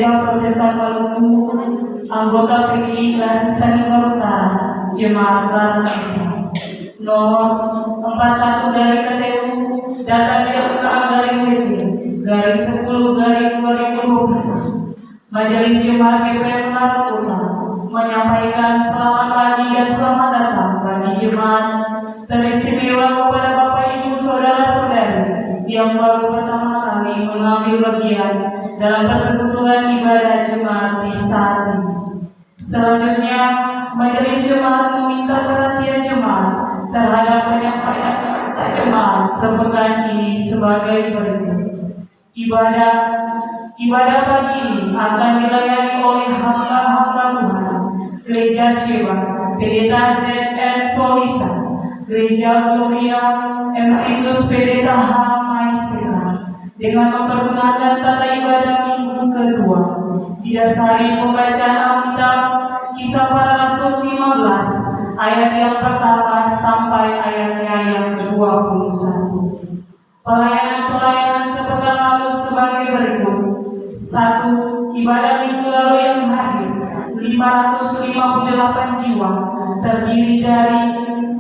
Gereja Protestan Maluku, anggota PGRI Sani Utara, Jemaat Barnabas. Nomor 41 dari KTU, data JLK-WT/10/2012. Majelis Jemaat GPM Kota menyampaikan selamat pagi dan selamat datang bagi jemaat teristimewa kepada Bapak Ibu Saudara-saudari yang baru pertama kali mengambil bagian dalam persekutuan ibadah jemaat di saat ini. Selanjutnya, Majelis Jemaat meminta perhatian jemaat terhadap penyampaian kata jemaat sepekan ini sebagai berikut. Ibadah pagi ini akan dilayani oleh hamba-hamba Tuhan Gereja Sheba, Pendeta ZM Solisa, Gereja Gloria Emeritus Pendeta H. Maisera, dengan mempergunakan tata ibadah minggu kedua, didasari pembacaan Alkitab Kisah Para Rasul 15 ayat yang pertama sampai ayatnya yang ke-21. Pelayanan sepekan lalu sebagai berikut. 1. Ibadah minggu lalu yang hadir 558 jiwa, terdiri dari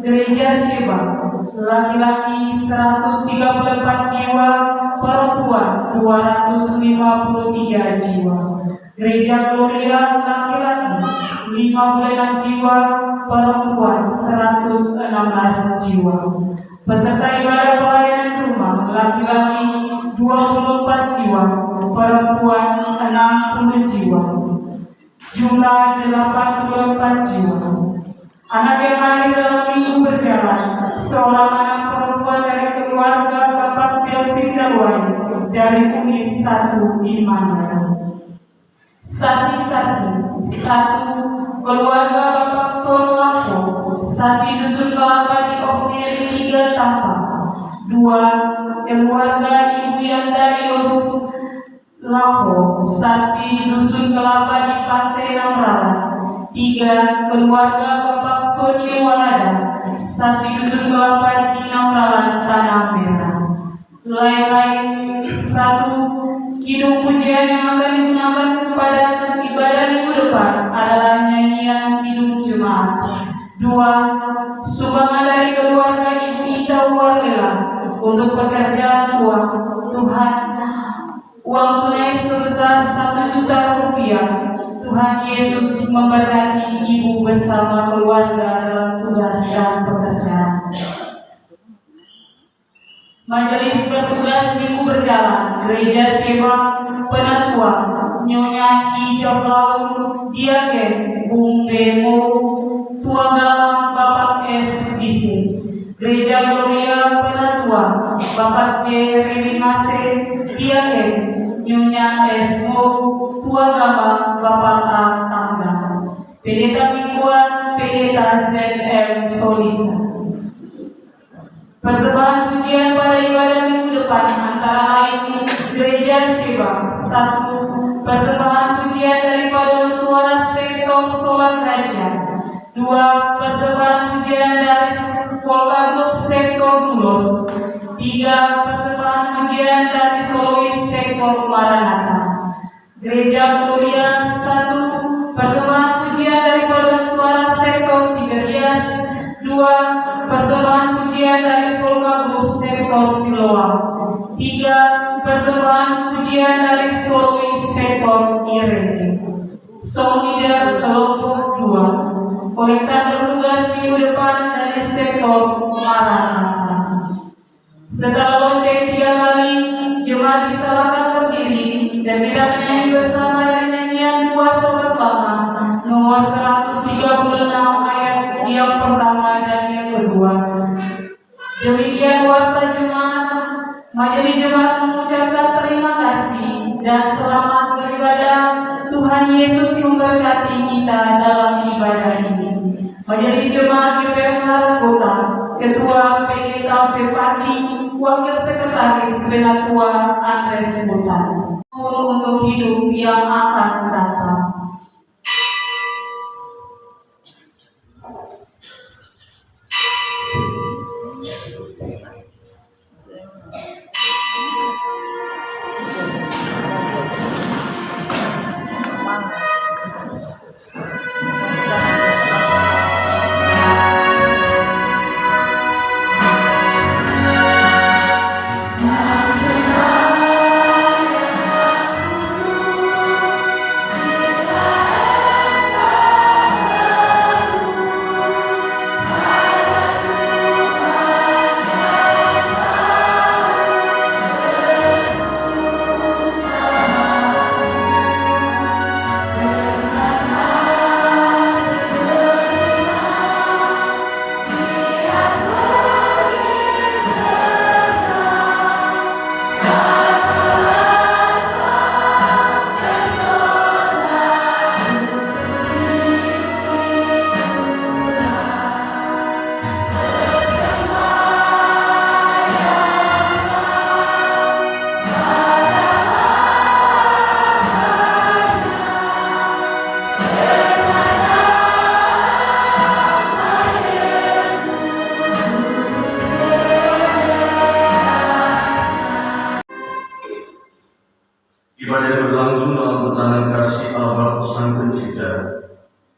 Gereja Sheba laki-laki 134 jiwa, perempuan 253 jiwa. Gereja Gloria laki-laki 56 jiwa, perempuan 116 jiwa. Peserta ibadah pelayanan rumah laki-laki 24 jiwa, perempuan 60 jiwa. Jumlah 84 jiwa. Anak yang lahir dalam minggu berjalan, seorang anak perempuan dari keluarga Bapak Kelvin Dalwai dari unit 1 di Mandara. Saksi-saksi 1. Keluarga Bapak Sol Lako, saksi dusun kelapa di Ofneri 3 Tampak. 2. Keluarga Ibu Yandarius Lako, saksi dusun kelapa di Pantai Namrala. 3. Keluarga Bapak Sony Walada, saksi dusun kelapa di Namrala Tanah Merah. Lain-lain 1. Kidung pujian yang akan digunakan kepada ibadah minggu depan adalah nyanyian kidung jemaat. 2. Sumbangan dari keluarga Ibu Ita Warlela untuk pekerjaan uang Tuhan, uang tunai sebesar 1 juta rupiah. Tuhan Yesus memberkati ibu bersama keluarga dalam tugas dan pekerjaan. Majelis bertugas minggu berjalan Gereja Sheba Penatuan Nyonya I. Joflaun Diaken Bung Bemo Tuagama Bapak S. Disi. Gereja Gloria Penatuan Bapak J. Rinimase Diaken Nyonya S. Mo Tuagama Bapak A. Tangga. Pendeta mingguan Pendeta ZM Solisa. Persembahan pujian pada ibadah minggu depan antara lain Gereja Sheba. 1. Persembahan pujian daripada suara sektor Solar Gracia. 2. Persembahan pujian dari Volga Group sektor Dulos. 3. Persembahan pujian dari solois sektor Maranatha. Gereja Gloria. 1. Persembahan pujian daripada suara sektor Tiberias. 2. Persembahan pujian dari Volga Group sektor Siloam. 3. Persembahan pujian dari solois sektor Irene. Song leader kelompok 2. Kolektor bertugas minggu depan dari sektor Maranatha. Setelah lonceng 3 kali, jemaat disalahkan berdiri dan tidak menyanyi bersama dari nyanyian 2 sobat lama nomor 136 ayat yang pertama dan yang kedua. Demikian warta jemaat. Majelis jemaat mengucapkan terima kasih dan selamat beribadah. Tuhan Yesus memberkati kita dalam ibadah ini. Majelis jemaat GPM Kota, Ketua Pendeta Fepati, Wakil Sekretaris Benatua Andres Kota, untuk hidup yang akan datang.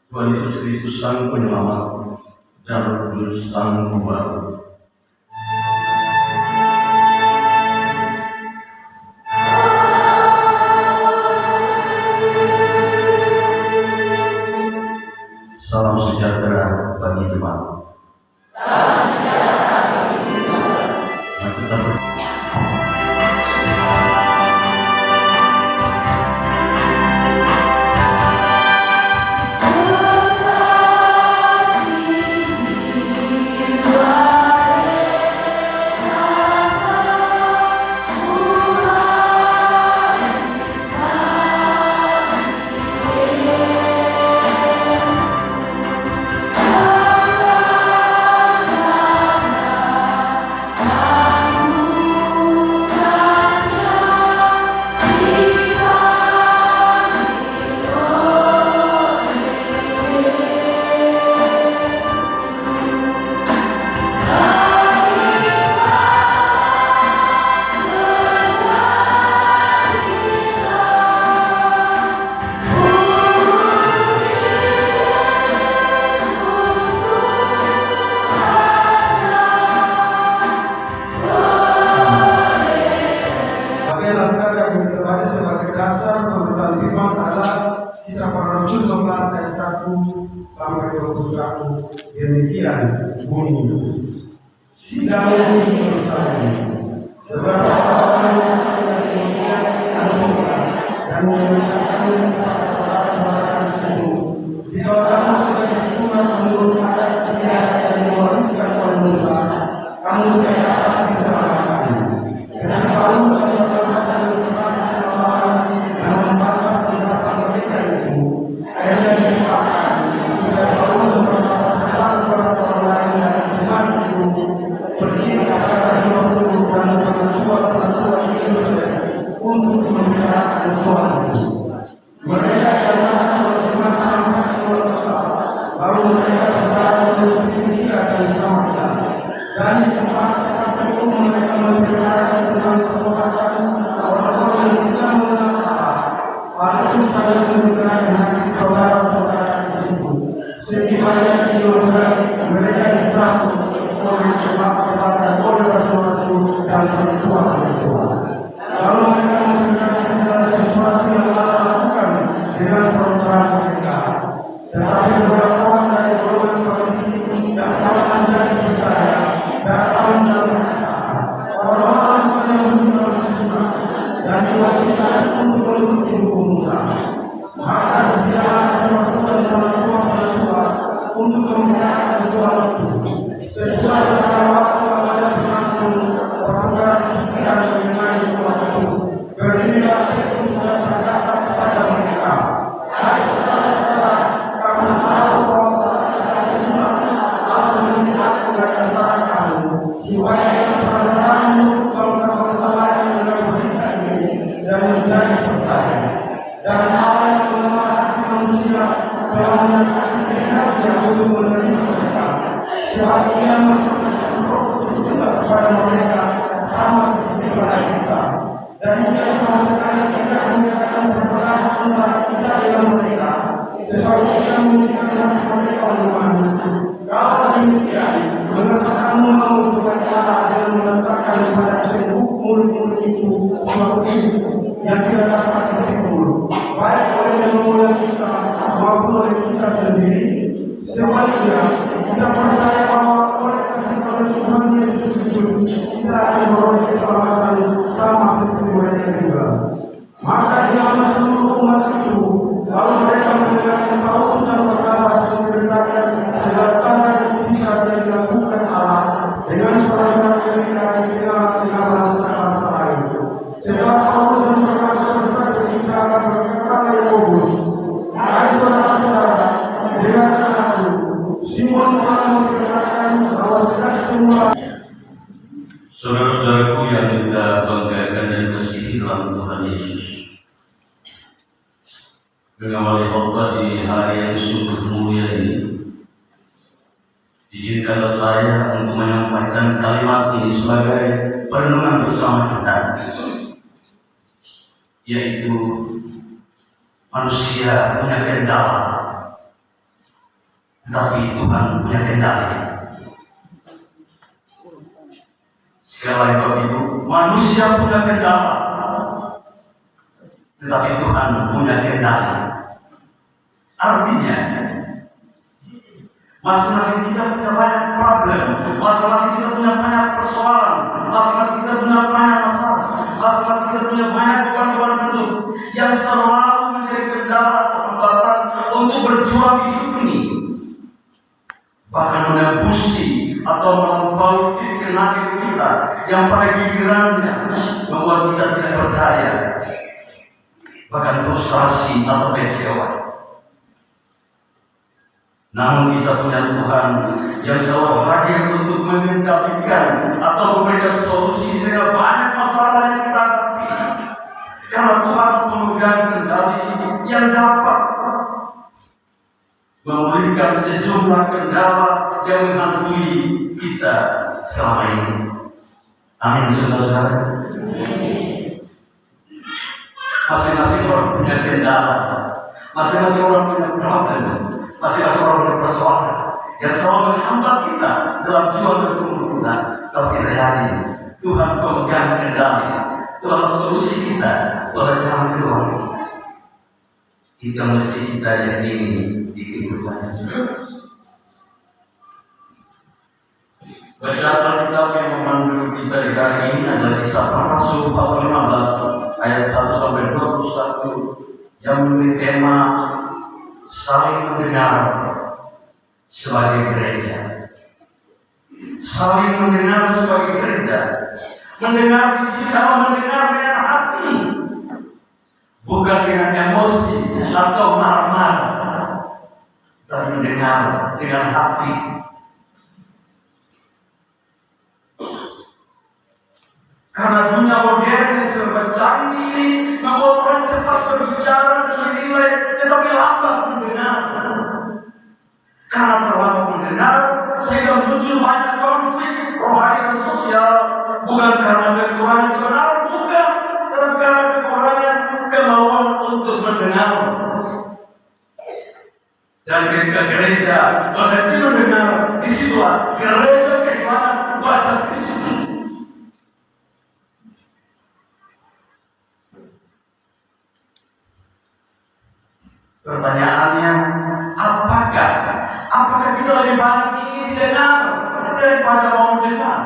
Tuhan Yesus Kristus Sang Penyelamat dan Roh Kudus Sang Pembaru. Salam sejahtera bagi jemaat. Salam sejahtera bagi jemaat. Yang tetap sampai 21 demikian bunyi sidang ini selesai. Beberapa orang dan menyatakan saudara-saudara itu jika kamu tidak disunat menurut adat istiadat dan diwariskan oleh Musa, kamu tidak dapat diselamatkan. Dan kamu tidak dapat diselamatkan dan membakar pendapat mereka itu. Akhirnya dipaksa. Untuk membicarakan sesuatu, mereka adalah bercuma-cuma lalu mereka berjalan untuk berbicara dan diselamatkan. Dan di tempat itu mereka membicarakan tentang pertobatan orang-orang yang tidak mengenal Allah. Lalu saya membicarakan hati saudara-saudara di situ. Sekiranya di dosa mereka disambut oleh pertobatan oleh Rasul dan pertua-pertua. Lalu mereka memberikan sesuatu yang Allah lakukan dengan program mereka. Tetapi beberapa orang dari golongan polisi dan kawan dari percaya datang dan berkata, orang-orang yang berdosa dan diwajibkan untuk mengikuti hukum Musa. Maka disediakan sesuatu dalam pertua-pertua untuk membicarakan sesuatu sesuai dengan waktu ada berlangsung peraturan pikiran mengenai sesuatu. Berdirilah Petrus dan berkata kepada mereka, hai saudara-saudara, kamu tahu bahwa sesuatu Allah mengingatku dari antara kamu, supaya yang berada untuk bangsa-bangsa lain dengan berita ini dan menjadi percaya. Dan Allah yang melemah hati manusia telah menyatakan kehendaknya untuk menerima mereka. Sebab Ia memberikan Roh Kudus juga kepada mereka sama seperti kepada kita. Dan Ia sama sekali tidak menyatakan perbedaan antara kita dengan mereka. Sebab Ia menyatakan mereka iman. Kalau demikian, mengapa kamu mau berbicara dan mengatakan kepada murid-murid itu suatu yang tidak dapat dipikul, baik oleh yang memulai kita maupun oleh kita sendiri? Sebaliknya, kita percaya bahwa oleh kasih karunia Tuhan Yesus Kristus kita akan beroleh keselamatan sama seperti mereka juga. Maka diamlah seluruh umat itu, lalu mereka mendengarkan Paulus dan Barnabas menceritakan segala tanda dan mujizat yang dilakukan Allah dengan peraturan mereka di tengah-tengah bangsa-bangsa lain. Sebab Paulus dan Barnabas berserta kita akan berkata Yakobus, hai saudara-saudara, dengarkan aku. Simon telah memberitakan bahwa segala semua. Saudara-saudaraku yang kita banggakan dan kasihi dalam Tuhan Yesus, mengawali khotbah di hari yang sungguh mulia ini, izinkanlah saya untuk menyampaikan kalimat ini sebagai perenungan bersama kita, yaitu manusia punya kendala tapi Tuhan punya kendali. Sekali lagi Bapak Ibu, manusia punya kendala, tetapi Tuhan punya kendali. Artinya, masing-masing kita punya banyak problem, masing-masing kita punya banyak persoalan, masing-masing kita punya banyak masalah, masing-masing kita punya banyak beban-beban hidup yang selalu menjadi kendala atau hambatan untuk berjuang di hidup ini. Bahkan menembusi atau melampaui titik kenali kita yang pada gilirannya membuat kita tidak berdaya, bahkan frustrasi atau kecewa. Namun kita punya Tuhan yang selalu hadir untuk mengendalikan atau memberikan solusi dengan banyak masalah yang kita hadapi. Karena Tuhan memegang kendali yang dapat memberikan sejumlah kendala yang menghantui kita selama ini. Amin, saudara. Masing-masing orang punya kendala, masing-masing orang punya problem, masing-masing orang punya persoalan yang selalu menghambat kita dalam jual dan umur kita. Tapi hari Tuhan pemegang kendali, Tuhan solusi kita, Tuhan jalan keluar. Itu yang mesti kita yakini di kehidupan. Bacaan kitab yang memandu kita di hari ini adalah Kisah Para Rasul pasal 15 ayat 1 sampai 21 yang memiliki tema saling mendengar sebagai gereja. Saling mendengar sebagai gereja. Mendengar di sini adalah mendengar dengan hati, bukan dengan emosi atau marah-marah, tapi mendengar dengan hati. Karena dunia modern yang serba canggih ini membuat orang cepat berbicara dan menilai, tetapi lambat mendengar. Karena terlambat mendengar, sehingga muncul banyak konflik rohani dan sosial, bukan karena kekurangan kebenaran, bukan, tetapi karena kekurangan kemauan untuk mendengar. Dan ketika gereja berhenti mendengar, disitulah gereja kehilangan wajah Kristus. Pertanyaannya, apakah kita lebih banyak ingin didengar daripada mau mendengar?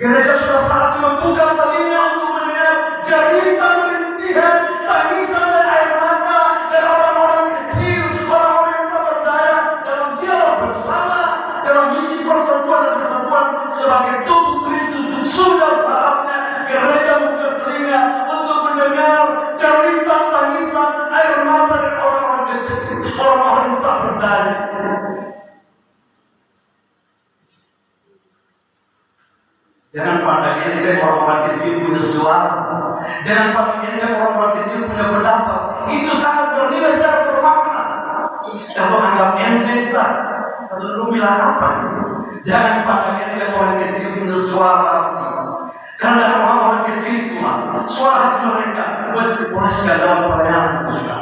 Gereja sudah saatnya membuka telinga untuk mendengar jeritan, rintihan, tangisan dan air mata dari orang-orang kecil, orang-orang yang tak berdaya dalam dialog bersama dalam misi persatuan dan kesatuan sebagai tubuh Kristus. Sudah saatnya gereja membuka telinga untuk mendengar jeritan, tangisan, air mata dari orang-orang kecil, orang-orang yang tak berdaya. Jangan pandang enteng orang-orang kecil punya suara. Jangan pandang enteng orang-orang kecil punya pendapat. Itu sangat bernilai, sangat bermakna. Kalau anggap enteng sah, atau lu bilang apa? Jangan pandang enteng orang kecil punya suara. Karena orang-orang kecil itulah suara mereka mesti diporoskan dalam pelayanan mereka.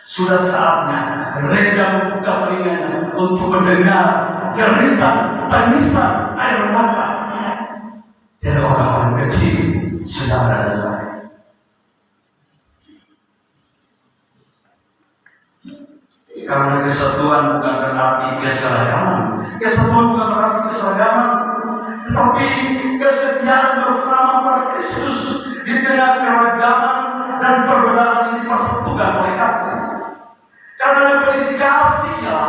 Sudah saatnya gereja membuka telinganya untuk mendengar jeritan, tangisan, air mata dari orang-orang kecil, saudara dan saya. Karena kesatuan bukan berarti keseragaman. Kesatuan bukan berarti keseragaman, tetapi kesetiaan bersama para Kristus di tengah keragaman dan perbedaan ini persatukan oleh kasih. Karena definisi kasih ya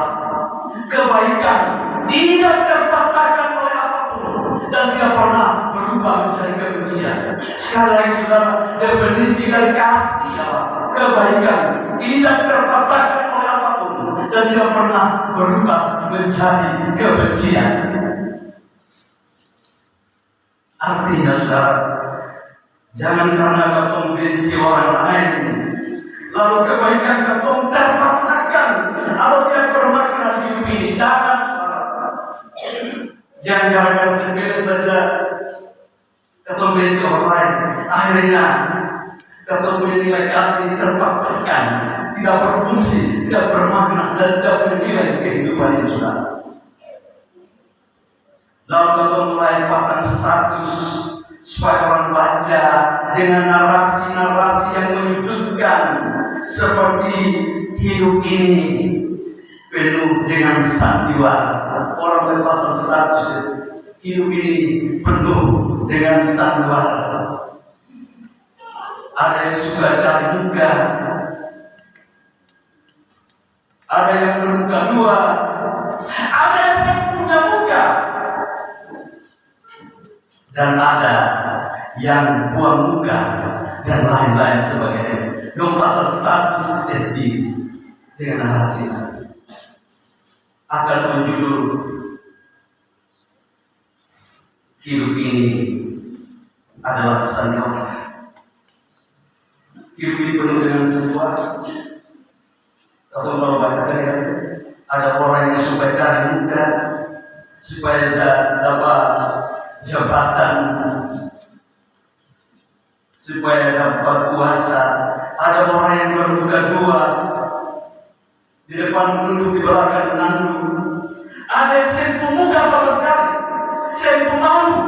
kebaikan tidak tertatakan oleh apapun dan tidak pernah berubah menjadi kebencian. Sekali lagi saudara, definisi dari kasih ya kebaikan tidak tertatakan oleh apapun dan tidak pernah berubah menjadi kebencian. Artinya saudara, jangan karena kamu benci orang lain lalu kebaikan kamu terpaksakan atau tidak bermakna di hidup ini. Jangan saudara. Jangan gara-gara sepele saja kamu benci orang lain, akhirnya kamu punya nilai kasih terpaksakan, tidak berfungsi berfungsi, tidak bermakna, dan tidak bernilai kehidupan itu. Lalu kita mulai pasang status supaya orang baca dengan narasi-narasi yang menyudutkan, seperti hidup ini penuh dengan sandiwara. Orang berpasang status hidup ini penuh dengan sandiwara. Ada yang suka cari muka, ada yang bermuka dua, ada yang sempurna muka, dan ada yang buang muka dan lain-lain sebagainya. Pasal status jadi dengan narasi-narasi akan menjulur hidup ini adalah sandiwara. Hidup ini penuh dengan sebuah. Kalau bacakan ya, ada orang yang suka cari muka supaya dapat jabatan, supaya dapat kuasa. Ada orang yang bermuka dua, di depan duduk, di belakang menandu. Ada yang sentuh muka sama sekali, sentuh malu.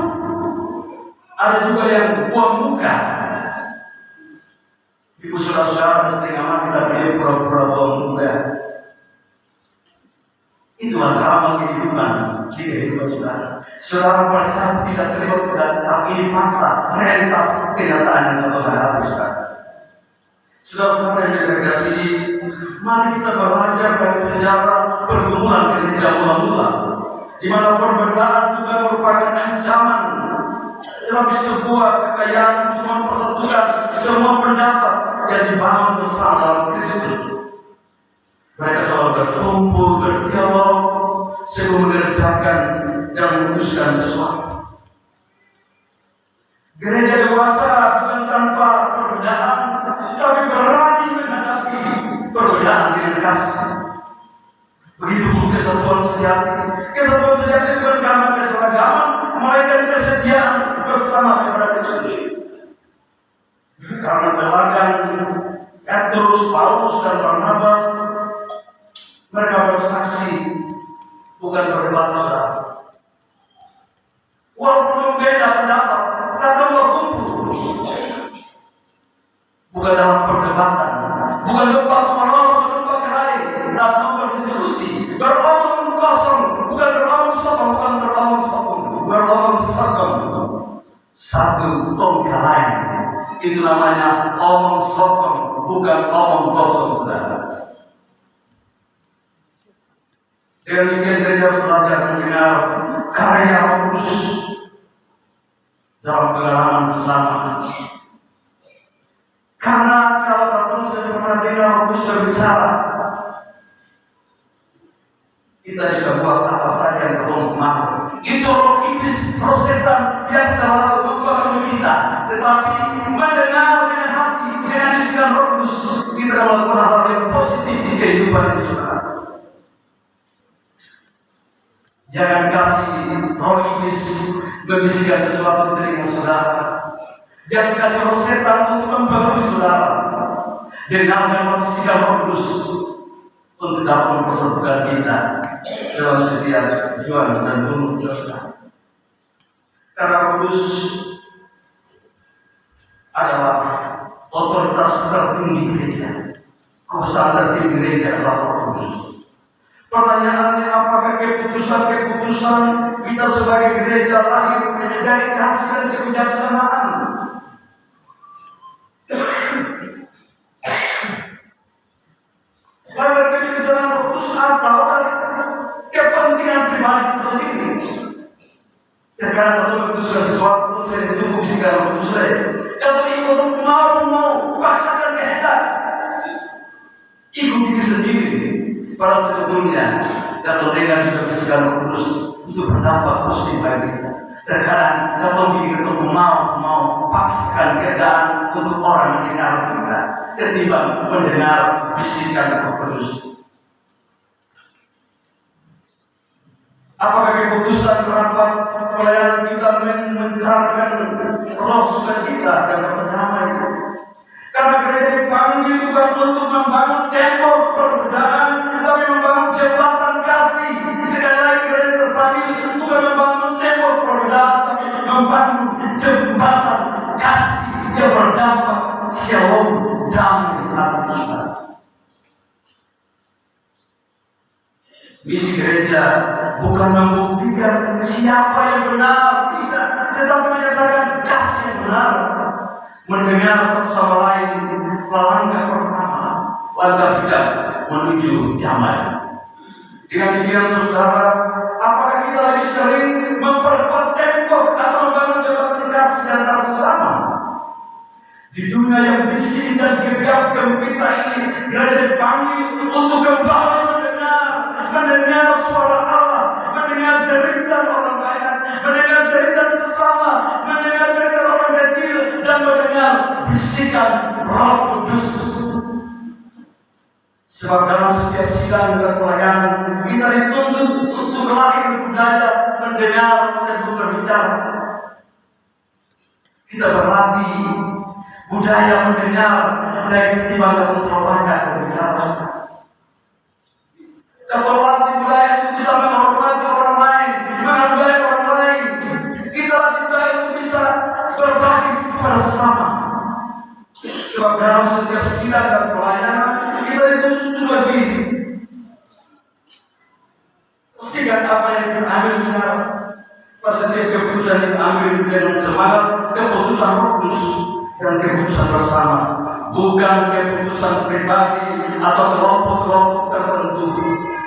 Ada juga yang buang muka. Ibu saudara-saudara setengah mati tapi dia pura-pura buang muka. Itu adalah kehidupan di kehidupan saudara. Saudara percaya tidak terlihat, tapi ini fakta, realitas kenyataan yang telah menghadapi saudara. Saudara yang dikasihi, mari kita belajar dari sejarah pergumulan gereja mula-mula, di mana perbedaan juga merupakan ancaman dalam sebuah kekayaan untuk mempersatukan semua pendapat yang dibangun bersama dalam Kristus. Mereka selalu berkumpul, berdialog, sebelum mengerjakan dan memutuskan sesuatu. Gereja dewasa bukan tanpa perbedaan, tapi berani menghadapi perbedaan dengan kasih. Begitu pun kesatuan sejati. Kesatuan sejati bukan karena keseragaman, melainkan kesetiaan bersama kepada Kristus. Karena teladan Petrus, Paulus, dan Barnabas, mereka bersaksi, bukan berdebat saudara. Walaupun beda pendapat, karena berkumpul, bukan dalam perdebatan, bukan lupa kemalau, bukan lupa kelahi, tapi berdiskusi, beromong kosong, bukan beromong sokong, bukan beromong sokong, beromong sokong. Satu tongkat lain, itu namanya omong sokong, bukan omong kosong, saudara. Demikian gereja belajar mendengar karya Roh Kudus dalam pengalaman sesama. Karena kalau terus saya pernah dengar Roh Kudus berbicara, kita bisa buat apa saja yang terus mau. Itu roh iblis, roh setan yang selalu mempengaruhi kita. Tetapi mendengar dengan hati, dengan bisikan Roh Kudus, kita melakukan hal yang positif di kehidupan kita. Jangan kasih roh iblis membisikkan sesuatu di telinga saudara. Jangan kasih roh setan untuk mempengaruhi saudara. Dengarkan bisikan Roh Kudus untuk dapat mempersatukan kita dalam setiap tujuan dan bunuh saudara. Karena Roh Kudus adalah otoritas tertinggi gereja. Kuasa tertinggi gereja adalah Roh Kudus. Pertanyaannya, apakah keputusan-keputusan kita sebagai gereja lahir dari kasih dan kebijaksanaan? Dari kebijaksanaan Roh Kudus atau dari kepentingan pribadi kita sendiri? Terkadang kita memutuskan sesuatu, saya ditunggu bisikan Roh Kudus saya. Kalau ikut mau paksakan kehendak, ikut diri sendiri. Padahal sebetulnya kalau dengan sudah bisikan Roh Kudus itu berdampak positif bagi kita. Terkadang kalau kita mau paksakan keadaan untuk orang mendengar kita ketimbang mendengar bisikan Roh Kudus. Apakah keputusan rapat pelayanan kita mencarikan roh sukacita dan rasa damai? Karena gereja dipanggil bukan untuk membangun tembok perbedaan, tapi membangun jembatan kasih. Sekali lagi gereja terpanggil bukan membangun tembok perbedaan, tapi membangun jembatan kasih yang berdampak shalom, damai, dan saudara. Misi gereja bukan membuktikan siapa yang benar, tidak, tetapi menyatakan kasih yang benar. Mendengar satu sama lain, langkah pertama, langkah bijak menuju damai. Dengan demikian saudara, apakah kita lebih sering memperkuat tembok atau membangun jembatan kasih di antara sesama? Di dunia yang bising dan gegap gempita ini, gereja dipanggil untuk kembali mendengar suara Allah, mendengar cerita orang banyak, mendengar cerita sesama, mendengar cerita orang kecil, dan mendengar bisikan Roh Kudus. Sebab dalam setiap sidang dan pelayanan kita dituntut untuk lahir budaya mendengar sebelum berbicara. Kita berlatih budaya mendengar dari ketimbang untuk berbicara. Kita berlatih budaya untuk bisa menghormati orang lain, menghargai orang lain. Kita latih budaya untuk bisa berbagi bersama. Sebab dalam setiap sidang dan pelayanan kita dituntut begini. Pastikan apa yang diambil saudara. Pas setiap keputusan yang diambil dengan semangat, keputusan Roh Kudus dan keputusan bersama, bukan keputusan pribadi atau kelompok-kelompok tertentu.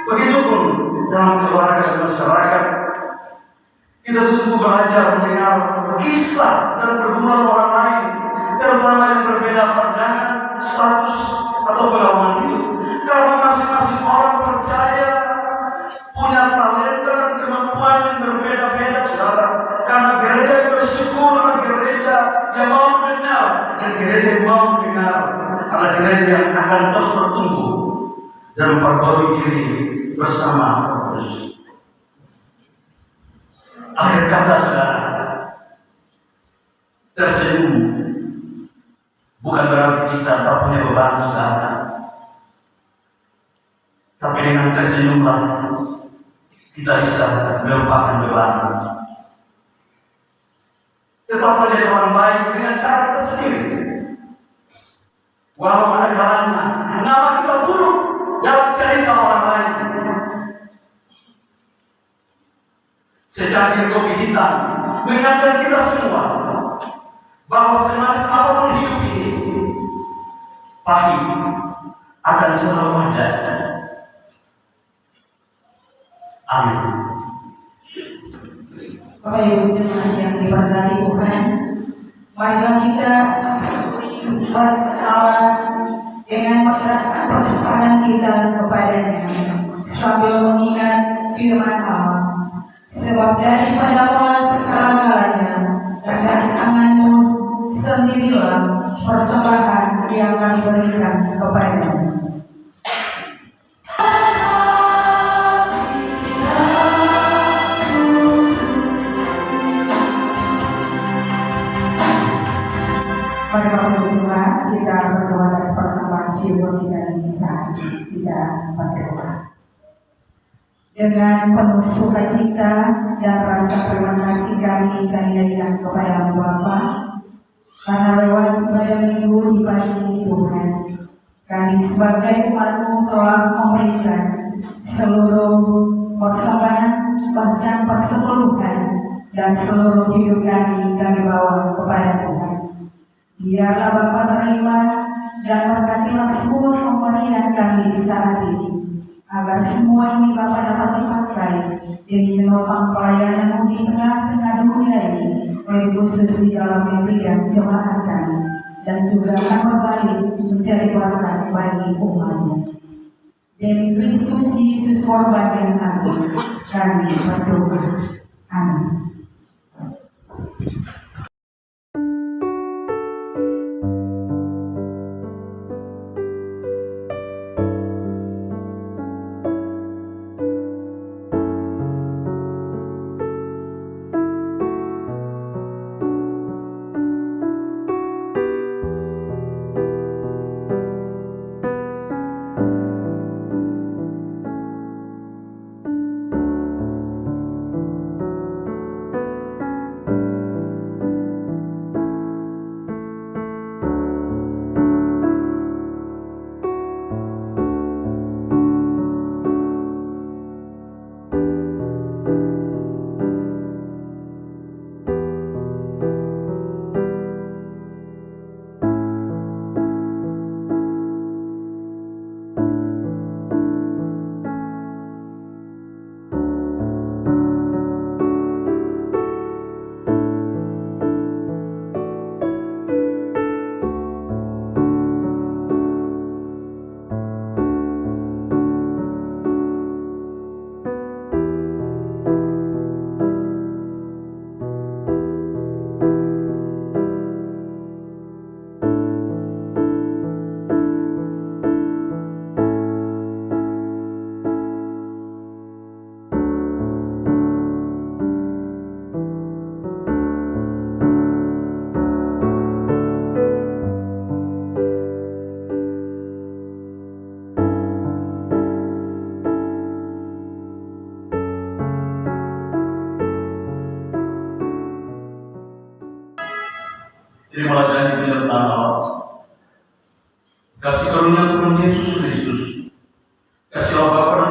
Begitupun dalam keluarga dan masyarakat, kita tentu belajar mendengar kisah dan pergumulan orang lain, terutama yang berbeda pandangan, status atau pengalaman hidup. Karena masing-masing orang percaya punya talenta dan kemampuan yang berbeda-beda, saudara. Karena gereja bersyukur dengan gereja yang mau mendengar dan gereja yang mau mendengar, karena gereja yang akan terus bertumbuh dan memperbarui diri bersama Kristus. Akhir kata saudara, tersenyum bukan berarti kita tak punya beban saudara, tapi dengan tersenyumlah kita bisa melupakan beban. Tetap menjadi orang baik dengan cara kita sendiri. Walau ada jalannya, nama kita buruk dalam cerita orang lain. Secantik kopi hitam mengajar kita semua bahwa semanis apapun hidup ini, pahit akan selalu ada. Amin. Bapak Ibu jemaat yang diberkati Tuhan, marilah kita berdoa dengan menyerahkan persembahan kita kepadanya sambil mengingat firman Allah. Sebab daripada pola segala-galanya dan dari tanganmu sendirilah persembahan yang kami berikan kepadanya. Pada waktu jemaat kita berdoa atas persembahan syukur kita bisa tidak berdoa dengan penuh sukacita dan rasa terima kasih kami naikkan kepada Bapa karena lewat ibadah minggu di pagi ini Tuhan, kami sebagai umat-Mu telah memberikan seluruh persembahan bahkan persepuluhan dan seluruh hidup kami bawa kepada Tuhan. Biarlah Bapa terima dan berkatilah semua pemberian kami saat ini, agar semua ini Bapa dapat dipakai demi menopang pelayanan-Mu di tengah-tengah dunia ini, oleh khusus di dalam negeri dan jemaat kami, dan juga akan berbalik menjadi berkat bagi umat-Mu. Demi Kristus Yesus korban yang agung, kami berdoa. Amin.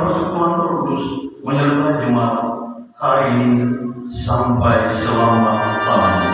persekutuan Kudus menyertai jemaat hari ini sampai selama-lamanya.